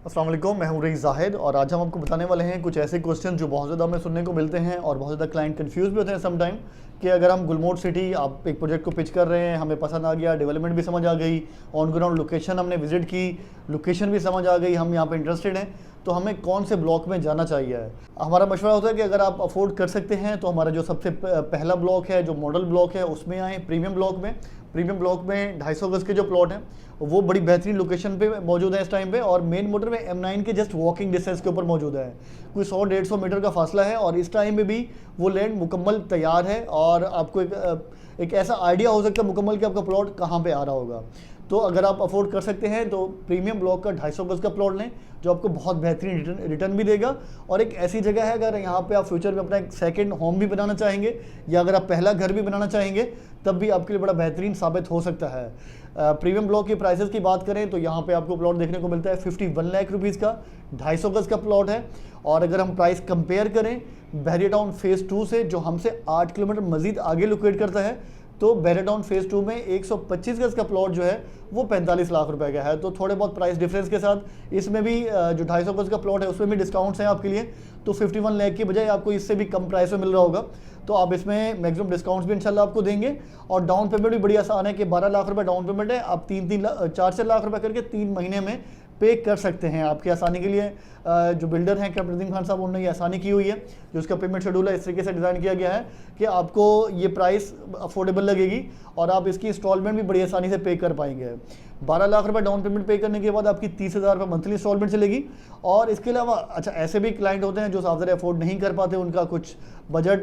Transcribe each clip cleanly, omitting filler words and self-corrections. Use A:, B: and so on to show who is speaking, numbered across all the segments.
A: अस्सलाम वालेकुम, मैं हूं रईस ज़ाहिद और आज हम आपको बताने वाले हैं कुछ ऐसे क्वेश्चन जो बहुत ज़्यादा हमें सुनने को मिलते हैं और बहुत ज़्यादा क्लाइंट कंफ्यूज भी होते हैं सम टाइम कि अगर हम गुलमोहर सिटी आप एक प्रोजेक्ट को पिच कर रहे हैं, हमें पसंद आ गया, डेवलपमेंट भी समझ आ गई, ऑन ग्राउंड लोकेशन हमने विजिट की, लोकेशन भी समझ आ गई, हम यहाँ पे इंटरेस्टेड हैं, तो हमें कौन से ब्लॉक में जाना चाहिए। हमारा मशवरा होता है कि अगर आप अफोर्ड कर सकते हैं तो हमारा जो सबसे पहला ब्लॉक है, जो मॉडल ब्लॉक है, उसमें आएँ प्रीमियम ब्लॉक में। प्रीमियम ब्लॉक में 250 गज़ के जो प्लॉट हैं वो बड़ी बेहतरीन लोकेशन पे मौजूद है इस टाइम पे, और मेन मोटर में M9 के जस्ट वॉकिंग डिस्टेंस के ऊपर मौजूद है। कोई 100-150 मीटर का फासला है और इस टाइम में भी वो लैंड मुकम्मल तैयार है और आपको एक ऐसा आइडिया हो सकता है मुकम्मल कि आपका प्लॉट कहाँ पे आ रहा होगा। तो अगर आप अफोर्ड कर सकते हैं तो प्रीमियम ब्लॉक का 250 गज़ का प्लॉट लें, जो आपको बहुत बेहतरीन रिटर्न भी देगा। और एक ऐसी जगह है अगर यहाँ पे आप फ्यूचर में अपना एक सेकंड होम भी बनाना चाहेंगे या अगर आप पहला घर भी बनाना चाहेंगे तब भी आपके लिए बड़ा बेहतरीन साबित हो सकता है। प्रीमियम ब्लॉक की प्राइसेस की बात करें तो यहाँ पे आपको प्लॉट देखने को मिलता है 51 लाख रुपीज़ का, 250 गज़ का प्लॉट है। और अगर हम प्राइस कंपेयर करें बहरिया टाउन फेज़ 2 से, जो हमसे 8 किलोमीटर मजीद आगे लोकेट करता है, तो बहरिया टाउन फेज़ 2 में 125 गज़ का प्लॉट जो है वो 45 लाख रुपए का है। तो थोड़े बहुत प्राइस डिफरेंस के साथ इसमें भी जो 250 गज़ का प्लॉट है उसमें भी डिस्काउंट्स हैं आपके लिए। तो 51 लाख की बजाय आपको इससे भी कम प्राइस में मिल रहा होगा, तो आप इसमें मैक्सिमम डिस्काउंट्स भी इंशाल्लाह आपको देंगे। और डाउन पेमेंट भी बड़ी आसान है कि 12 लाख रुपए डाउन पेमेंट है, आप 4 लाख रुपए करके 3 महीने में पे कर सकते हैं। आपकी आसानी के लिए जो बिल्डर हैं कैप्टन नदीम खान साहब, उन्होंने ये आसानी की हुई है। जो उसका पेमेंट शेड्यूल है इस तरीके से डिज़ाइन किया गया है कि आपको ये प्राइस अफोर्डेबल लगेगी और आप इसकी इंस्टॉलमेंट भी बड़ी आसानी से पे कर पाएंगे। 12 लाख रुपए डाउन पेमेंट पे करने के बाद आपकी 30,000 रुपये मंथली इंस्टॉलमेंट चलेगी। और इसके अलावा अच्छा ऐसे भी क्लाइंट होते हैं जो साफ ज़रा अफोर्ड नहीं कर पाते, उनका कुछ बजट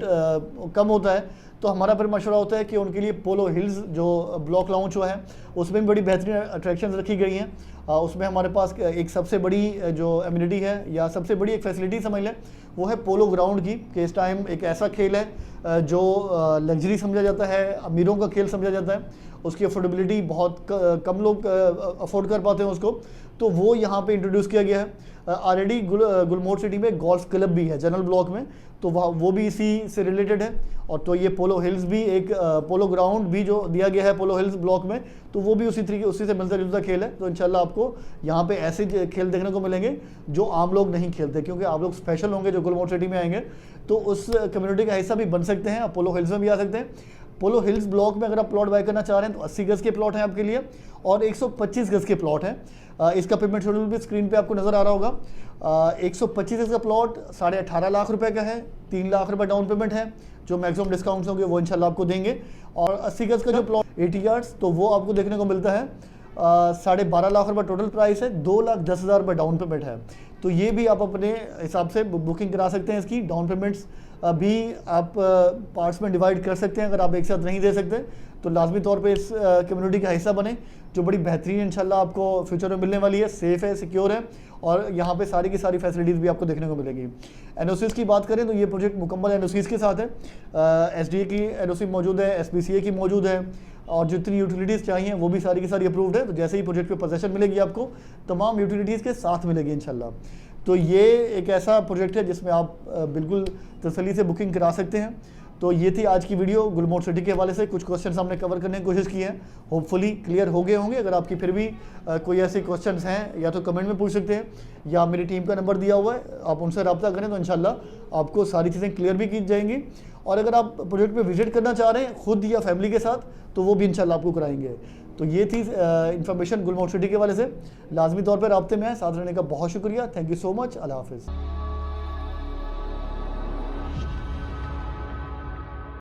A: कम होता है, तो हमारा फिर मशवरा होता है कि उनके लिए पोलो हिल्स जो ब्लॉक लॉन्च हुआ है उसमें भी बड़ी बेहतरीन अट्रैक्शंस रखी गई हैं। उसमें हमारे पास एक सबसे बड़ी जो एम्यूनिटी है या सबसे बड़ी एक फैसिलिटी समझ लें वो है पोलो ग्राउंड की, कि इस टाइम एक ऐसा खेल है जो लग्जरी समझा जाता है, अमीरों का खेल समझा जाता है, उसकी अफोर्डेबिलिटी बहुत कम लोग अफोर्ड कर पाते हैं उसको, तो वो यहाँ पे इंट्रोड्यूस किया गया है। ऑलरेडी गुलमोहर सिटी में गोल्फ क्लब भी है जनरल ब्लॉक में, तो वो भी इसी से रिलेटेड है। और तो ये पोलो हिल्स भी एक पोलो ग्राउंड भी जो दिया गया है पोलो हिल्स ब्लॉक में, तो वो भी उसी से मिलता जुलता खेल है। तो इंशाल्लाह आपको यहाँ पे ऐसे खेल देखने को मिलेंगे जो आम लोग नहीं खेलते, क्योंकि आप लोग स्पेशल होंगे जो गुलमोहर सिटी में आएंगे, तो उस कम्युनिटी का हिस्सा भी बन सकते हैं। आप पोलो हिल्स में भी आ सकते हैं। पोलो हिल्स ब्लॉक में अगर आप प्लॉट बाय करना चाह रहे हैं तो 80 गज़ के प्लॉट हैं आपके लिए और 125 गज़ के प्लॉट हैं। इसका पेमेंट शेड्यूल भी स्क्रीन पे आपको नज़र आ रहा होगा। 125 गज़ का प्लॉट 18.5 लाख रुपए का है, 3 लाख रुपए डाउन पेमेंट है, जो मैक्सिमम डिस्काउंट्स होंगे वो इंशाल्लाह आपको देंगे। और 80 गज़ का जो प्लॉट 80 यार्ड्स, तो वो आपको देखने को मिलता है 12.5 लाख रुपए टोटल प्राइस है, 2,10,000 रुपये डाउन पेमेंट है। तो ये भी आप अपने हिसाब से बुकिंग करा सकते हैं। इसकी डाउन पेमेंट्स भी आप पार्ट्स में डिवाइड कर सकते हैं। अगर आप एक साथ नहीं दे सकते तो लाजमी तौर पे इस कम्युनिटी का हिस्सा बने, जो बड़ी बेहतरीन इंशाल्लाह आपको फ्यूचर में मिलने वाली है, सेफ़ है, सिक्योर है और यहाँ पे सारी की सारी फैसिलिटीज़ भी आपको देखने को मिलेगी। NOCs की बात करें तो ये प्रोजेक्ट मुकम्मल NOCs के साथ है। SDA की NOC मौजूद है, SPCA की मौजूद है और जितनी यूटिलिटीज़ चाहिए वो भी सारी की सारी अप्रूव्ड है। तो जैसे ही प्रोजेक्ट पे पोजेसन मिलेगी आपको तमाम यूटिलिटीज़ के साथ मिलेगी इंशाल्लाह। तो ये एक ऐसा प्रोजेक्ट है जिसमें आप बिल्कुल तसल्ली से बुकिंग करा सकते हैं। तो ये थी आज की वीडियो गुलमोहर सिटी के हवाले से। कुछ क्वेश्चंस हमने कवर करने की कोशिश की है, होपफुली क्लियर हो गए होंगे। अगर आपकी फिर भी कोई ऐसे क्वेश्चंस हैं या तो कमेंट में पूछ सकते हैं या मेरी टीम का नंबर दिया हुआ है, आप उनसे रब्ता करें तो इंशाल्लाह आपको सारी चीज़ें क्लियर भी की जाएंगी। और अगर आप प्रोजेक्ट पर विजिट करना चाह रहे हैं खुद या फैमिली के साथ, तो वो भी इंशाल्लाह आपको कराएंगे। तो ये थी इन्फॉर्मेशन गुलमोहर सिटी के हवाले से। लाजमी तौर पर रब्ते में है, साथ रहने का बहुत शुक्रिया। Thank you so much. अल्लाह हाफिज़।